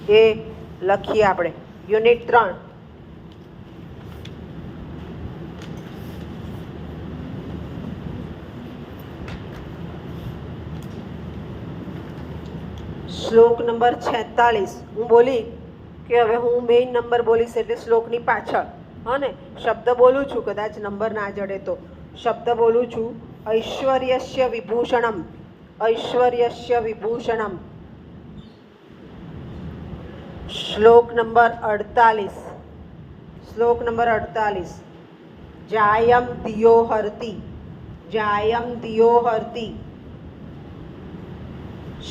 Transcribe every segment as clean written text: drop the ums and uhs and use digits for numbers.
એ લખીએ આપણે. યુનિટ 3 શ્લોક નંબર 46. હું બોલી કે હવે હું મેઇન નંબર બોલીશ એટલે શ્લોકની પાછળ હા ને શબ્દ બોલું છું, કદાચ નંબર ના જડે તો શબ્દ બોલું છું. ઐશ્વર્યસ્ય વિભૂષણમ, ઐશ્વર્યસ્ય વિભૂષણમ. શ્લોક નંબર 48. શ્લોક નંબર 48. જાયમ ધિયો હરતિ, જાયમ ધિયો હરતિ.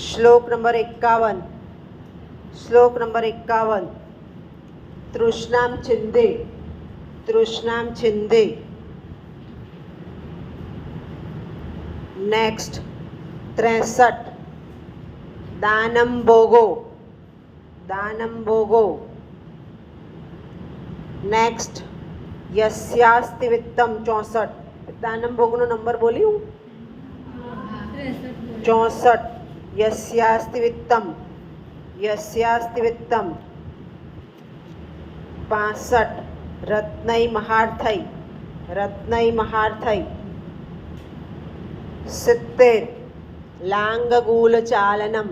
શ્લોક નંબર 51. શ્લોક નંબર 51. તૃષ્ણામ છિંદે, તૃષ્ણામ છિંદે. નેક્સ્ટ 63. દાનમ ભોગો, દાનમ ભોગો. નેક્સ્ટ યસ્યાસ્તિ વિત્તમ 64. દાનમ ભોગનો નંબર બોલી હું 64. યસ્યાસ્તિ વિત્તમ, યસ્યાસ્તિ વિત્તમ. 65. રત્નૈ મહાર્થૈ, રત્નૈ મહાર્થૈ. 70. લાંગગૂલચાલનમ,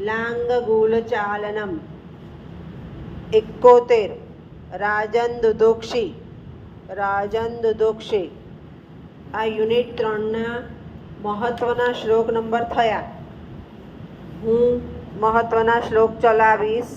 લાંગગૂલચાલનમ. 71. રાજન દુદુક્ષી, રાજન દુદુક્ષી. આ યુનિટ 3ના મહત્ત્વના શ્લોક નંબર થયા. હું મહત્ત્વના શ્લોક ચલાવીશ.